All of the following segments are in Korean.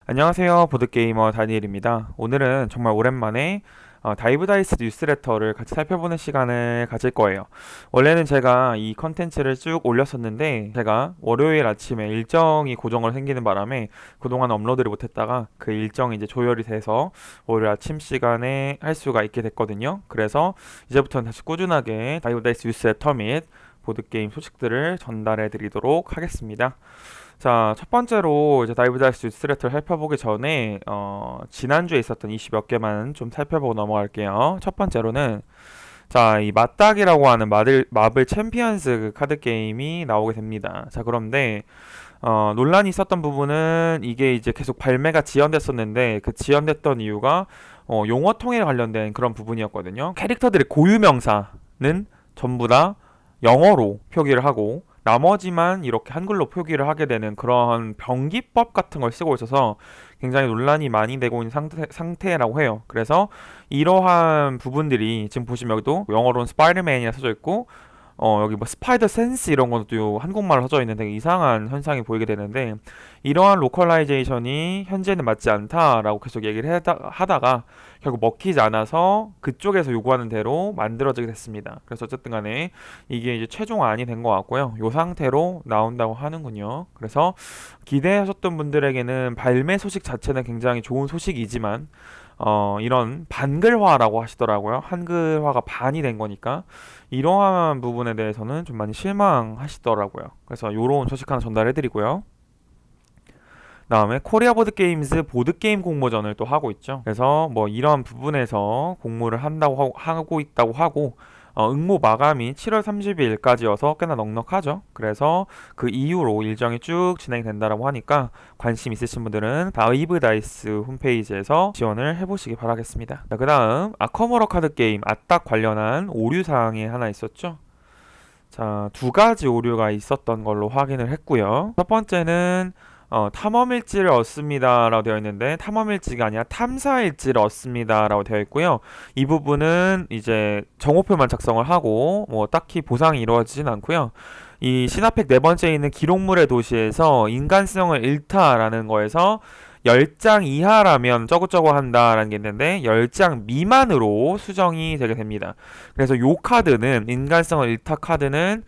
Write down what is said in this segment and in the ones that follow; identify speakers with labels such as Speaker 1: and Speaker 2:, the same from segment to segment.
Speaker 1: 안녕하세요. 보드게이머 다니엘입니다. 오늘은 정말 오랜만에 다이브 다이스 뉴스레터를 같이 살펴보는 시간을 가질 거예요. 원래는 제가 이 컨텐츠를 쭉 올렸었는데 제가 월요일 아침에 일정이 고정으로 생기는 바람에 그동안 업로드를 못했다가 그 일정이 이제 조율이 돼서 월요일 아침 시간에 할 수가 있게 됐거든요. 그래서 이제부터는 다시 꾸준하게 다이브 다이스 뉴스레터 및 보드게임 소식들을 전달해 드리도록 하겠습니다. 자, 첫 번째로 이제 다이브 다이스 뉴스레터를 살펴보기 전에 지난주에 있었던 이슈 몇 개만 좀 살펴보고 넘어갈게요. 첫 번째로는 자, 이 맞닥이라고 하는 마블 챔피언스 그 카드 게임이 나오게 됩니다. 자, 그런데 논란이 있었던 부분은 이게 이제 계속 발매가 지연됐었는데 그 지연됐던 이유가 용어 통일에 관련된 그런 부분이었거든요. 캐릭터들의 고유 명사는 전부 다 영어로 표기를 하고 나머지만 이렇게 한글로 표기를 하게 되는 그런 병기법 같은 걸 쓰고 있어서 굉장히 논란이 많이 되고 있는 상태라고 해요. 그래서 이러한 부분들이 지금 보시면 여기도 영어로는 스파이더맨이라 써져 있고 여기 뭐 스파이더 센스 이런 것도 한국말로 써져 있는 되게 이상한 현상이 보이게 되는데 이러한 로컬라이제이션이 현재는 맞지 않다라고 계속 얘기를 하다가 결국 먹히지 않아서 그쪽에서 요구하는 대로 만들어지게 됐습니다. 그래서 어쨌든 간에 이게 이제 최종안이 된 것 같고요. 요 상태로 나온다고 하는군요. 그래서 기대하셨던 분들에게는 발매 소식 자체는 굉장히 좋은 소식이지만 이런 반글화라고 하시더라고요. 한글화가 반이 된 거니까 이러한 부분에 대해서는 좀 많이 실망하시더라고요. 그래서 이런 소식 하나 전달해드리고요. 다음에 코리아 보드게임즈 보드게임 공모전을 또 하고 있죠. 그래서 뭐 이런 부분에서 공모를 하고 있다고 하고 응모 마감이 7월 30일까지여서 꽤나 넉넉하죠. 그래서 그 이후로 일정이 쭉 진행된다라고 하니까 관심 있으신 분들은 다이브 다이스 홈페이지에서 지원을 해보시기 바라겠습니다. 그 다음 아커머러 카드 게임 아딱 관련한 오류 사항이 하나 있었죠. 자, 두 가지 오류가 있었던 걸로 확인을 했고요. 첫 번째는 탐험일지를 얻습니다라고 되어 있는데 탐험일지가 아니라 탐사일지를 얻습니다라고 되어 있고요. 이 부분은 이제 정오표만 작성을 하고 뭐 딱히 보상이 이루어지진 않고요. 이 신화팩 네 번째에 있는 기록물의 도시에서 인간성을 잃다라는 거에서 10장 이하라면 저거저거 한다라는 게 있는데 10장 미만으로 수정이 되게 됩니다. 그래서 요 카드는 인간성을 잃다 카드는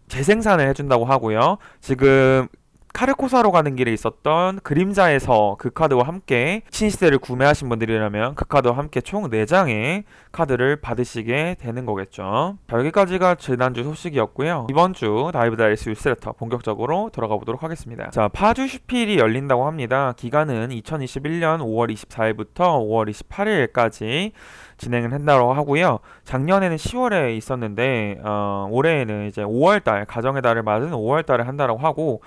Speaker 1: 재생산을 해준다고 하고요. 지금 카르코사로 가는 길에 있었던 그림자에서 그 카드와 함께 신시대를 구매하신 분들이라면 그 카드와 함께 총 4장의 카드를 받으시게 되는 거겠죠. 자, 여기까지가 지난주 소식이었고요. 이번 주 다이브 다이스 뉴스레터 본격적으로 들어가 보도록 하겠습니다. 자, 파주 슈필이 열린다고 합니다. 기간은 2021년 5월 24일부터 5월 28일까지 진행을 한다고 하고요. 작년에는 10월에 있었는데 올해에는 이제 5월달 가정의 달을 맞은 5월달에 한다고 하고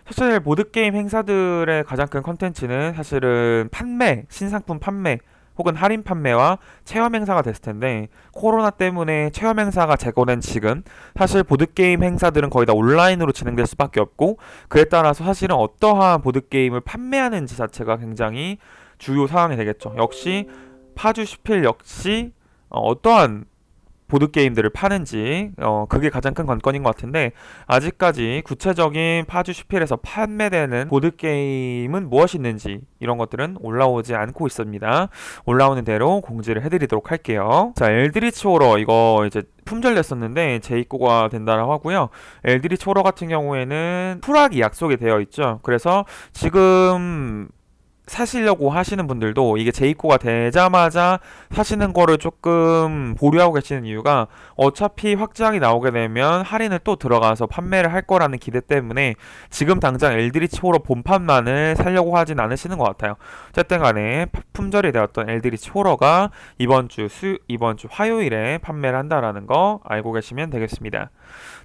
Speaker 1: 사실 보드게임 행사들의 가장 큰 컨텐츠는 사실은 판매, 신상품 판매 혹은 할인 판매와 체험 행사가 됐을 텐데 코로나 때문에 체험 행사가 제거된 지금 사실 보드게임 행사들은 거의 다 온라인으로 진행될 수밖에 없고 그에 따라서 사실은 어떠한 보드게임을 판매하는지 자체가 굉장히 주요 사항이 되겠죠. 역시 파주 슈필 역시 어떠한 보드게임들을 파는지 그게 가장 큰 관건인 것 같은데 아직까지 구체적인 파주 슈필에서 판매되는 보드게임은 무엇이 있는지 이런 것들은 올라오지 않고 있습니다. 올라오는 대로 공지를 해드리도록 할게요. 자, 엘드리치 호러 이거 이제 품절 냈었는데 재입고가 된다고 하고요. 엘드리치 호러 같은 경우에는 풀악이 약속이 되어 있죠. 그래서 지금 사시려고 하시는 분들도 이게 재입고가 되자마자 사시는 거를 조금 보류하고 계시는 이유가 어차피 확장이 나오게 되면 할인을 또 들어가서 판매를 할 거라는 기대 때문에 지금 당장 엘드리치 호러 본판만을 사려고 하진 않으시는 것 같아요. 어쨌든 간에 품절이 되었던 엘드리치 호러가 이번 주 화요일에 판매를 한다라는 거 알고 계시면 되겠습니다.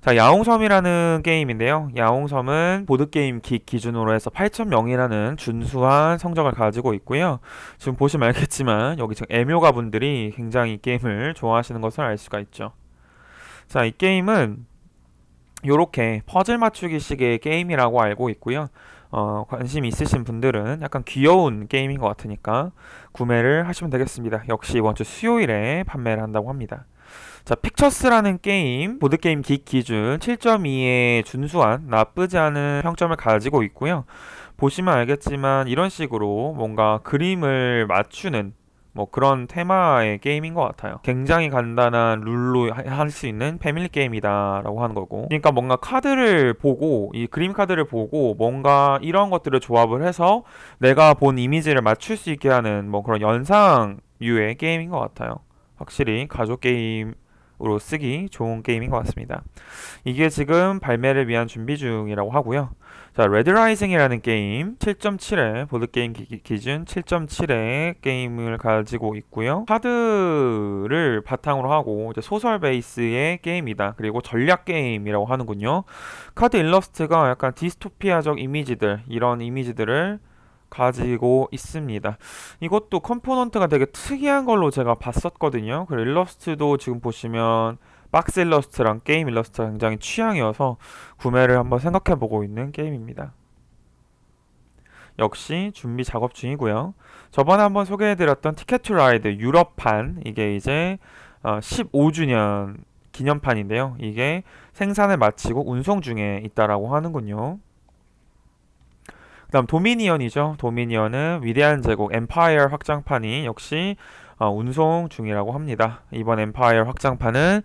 Speaker 1: 자, 야옹섬이라는 게임인데요. 야옹섬은 보드게임 기준으로 해서 8.0이라는 준수한 성적을 가지고 있고요. 지금 보시면 알겠지만 여기 지금 애묘가 분들이 굉장히 이 게임을 좋아하시는 것을 알 수가 있죠. 자, 이 게임은 요렇게 퍼즐 맞추기식의 게임이라고 알고 있고요. 관심 있으신 분들은 약간 귀여운 게임인 것 같으니까 구매를 하시면 되겠습니다. 역시 이번 주 수요일에 판매를 한다고 합니다. 자, 픽처스라는 게임, 보드게임 기준 7.2에 준수한 나쁘지 않은 평점을 가지고 있고요. 보시면 알겠지만 이런 식으로 뭔가 그림을 맞추는 뭐 그런 테마의 게임인 것 같아요. 굉장히 간단한 룰로 할 수 있는 패밀리 게임이다라고 하는 거고. 그러니까 뭔가 카드를 보고 이 그림 카드를 보고 뭔가 이런 것들을 조합을 해서 내가 본 이미지를 맞출 수 있게 하는 뭐 그런 연상류의 게임인 것 같아요. 확실히 가족 게임으로 쓰기 좋은 게임인 것 같습니다. 이게 지금 발매를 위한 준비 중이라고 하고요. 자, 레드 라이징이라는 게임 7.7의 보드게임 기준 7.7의 게임을 가지고 있고요. 카드를 바탕으로 하고 이제 소설 베이스의 게임이다. 그리고 전략 게임이라고 하는군요. 카드 일러스트가 약간 디스토피아적 이미지들, 이런 이미지들을 가지고 있습니다. 이것도 컴포넌트가 되게 특이한 걸로 제가 봤었거든요. 그리고 일러스트도 지금 보시면 박스 일러스트랑 게임 일러스트가 굉장히 취향이어서 구매를 한번 생각해보고 있는 게임입니다. 역시 준비 작업 중이고요. 저번에 한번 소개해드렸던 티켓 투 라이드 유럽판, 이게 이제 15주년 기념판인데요. 이게 생산을 마치고 운송 중에 있다라고 하는군요. 그다음 도미니언이죠. 도미니언은 위대한 제국 엠파이어 확장판이 역시 운송 중이라고 합니다. 이번 엠파이어 확장판은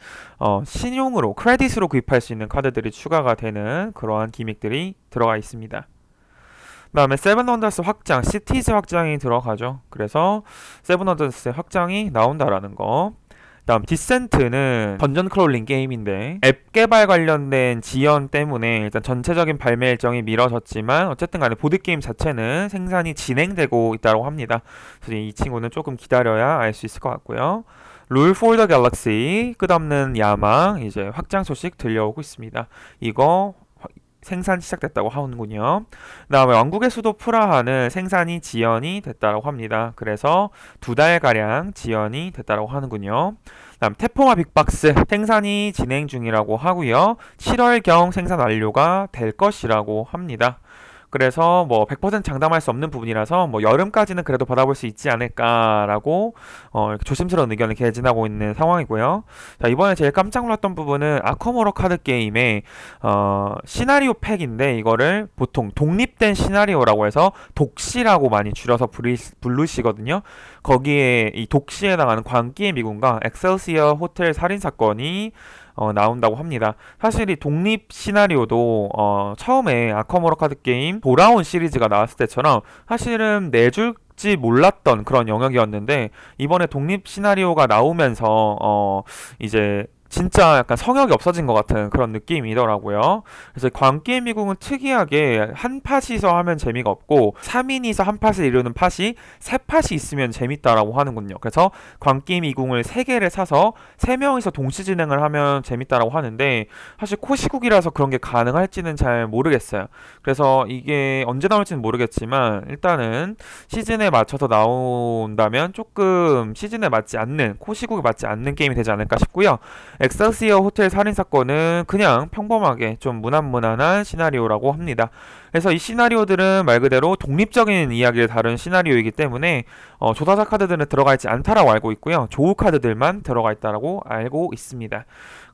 Speaker 1: 신용으로 크레딧으로 구입할 수 있는 카드들이 추가가 되는 그러한 기믹들이 들어가 있습니다. 그다음에 세븐 원더스 확장, 시티즈 확장이 들어가죠. 그래서 세븐 원더스 확장이 나온다라는 거. 다음 디센트는 던전 크롤링 게임인데 앱 개발 관련된 지연 때문에 일단 전체적인 발매 일정이 미뤄졌지만 어쨌든 간에 보드게임 자체는 생산이 진행되고 있다고 합니다. 그래서 이 친구는 조금 기다려야 알 수 있을 것 같고요. 룰 포 더 갤럭시 끝없는 야망 이제 확장 소식 들려오고 있습니다. 이거 생산 시작됐다고 하는군요. 그다음에 왕국의 수도 프라하는 생산이 지연이 됐다고 합니다. 그래서 2달가량 지연이 됐다고 하는군요. 다음 테포마 빅박스 생산이 진행 중이라고 하고요. 7월경 생산 완료가 될 것이라고 합니다. 그래서 뭐 100% 장담할 수 없는 부분이라서 뭐 여름까지는 그래도 받아볼 수 있지 않을까라고 이렇게 조심스러운 의견을 개진하고 있는 상황이고요. 자, 이번에 제일 깜짝 놀랐던 부분은 아커모로 카드 게임의 시나리오 팩인데 이거를 보통 독립된 시나리오라고 해서 독시라고 많이 줄여서 부르시거든요. 거기에 이 독시에 해당하는 광기의 미군과 엑셀시어 호텔 살인 사건이 나온다고 합니다. 사실 이 독립 시나리오도 처음에 아커모로 카드 게임 돌아온 시리즈가 나왔을 때처럼 사실은 내줄지 몰랐던 그런 영역이었는데 이번에 독립 시나리오가 나오면서 이제 진짜 약간 성역이 없어진 것 같은 그런 느낌이더라고요. 그래서 광기의 미국은 특이하게 한 팟이서 하면 재미가 없고 3인이서 한 팟을 이루는 팟이 3팟이 있으면 재밌다라고 하는군요. 그래서 광기의 미국을 3개를 사서 3명이서 동시 진행을 하면 재밌다라고 하는데 사실 코시국이라서 그런 게 가능할지는 잘 모르겠어요. 그래서 이게 언제 나올지는 모르겠지만 일단은 시즌에 맞춰서 나온다면 조금 시즌에 맞지 않는 코시국에 맞지 않는 게임이 되지 않을까 싶고요. 엑셀시어 호텔 살인 사건은 그냥 평범하게 좀 무난무난한 시나리오라고 합니다. 그래서 이 시나리오들은 말 그대로 독립적인 이야기를 다룬 시나리오이기 때문에 조다자 카드들은 들어가 있지 않다라고 알고 있고요. 조우 카드들만 들어가 있다라고 알고 있습니다.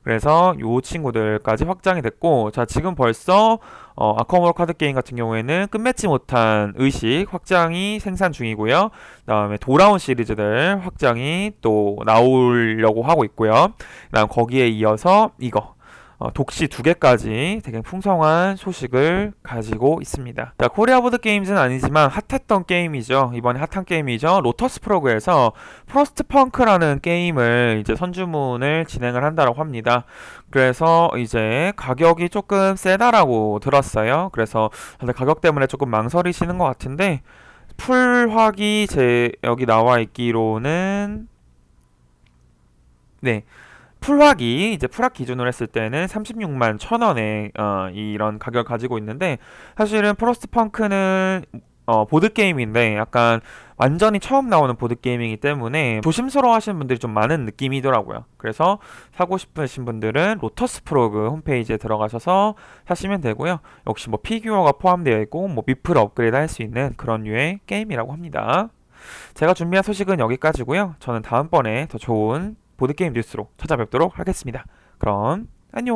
Speaker 1: 그래서 요 친구들까지 확장이 됐고, 자, 지금 벌써 아쿠아모로 카드 게임 같은 경우에는 끝맺지 못한 의식 확장이 생산 중이고요. 그다음에 돌아온 시리즈들 확장이 또 나오려고 하고 있고요. 그다음 거기에 이어서 이거 독시 2개까지 되게 풍성한 소식을 가지고 있습니다. 자, 코리아 보드 게임즈는 아니지만 핫했던 게임이죠. 이번에 핫한 게임이죠. 로터스 프로그에서 프로스트 펑크라는 게임을 이제 선주문을 진행을 한다고 합니다. 그래서 이제 가격이 조금 세다라고 들었어요. 그래서 다들 가격 때문에 조금 망설이시는 것 같은데 풀확이 제 여기 나와 있기로는 네. 풀확이 이제 풀확 기준으로 했을 때는 36만 1,000원에 이런 가격을 가지고 있는데 사실은 프로스트 펑크는 보드 게임인데 약간 완전히 처음 나오는 보드 게임이기 때문에 조심스러워 하시는 분들이 좀 많은 느낌이더라고요. 그래서 사고 싶으신 분들은 로터스 프로그 홈페이지에 들어가셔서 사시면 되고요. 역시 뭐 피규어가 포함되어 있고 뭐 미프를 업그레이드 할 수 있는 그런 류의 게임이라고 합니다. 제가 준비한 소식은 여기까지고요. 저는 다음번에 더 좋은 보드게임 뉴스로 찾아뵙도록 하겠습니다. 그럼 안녕.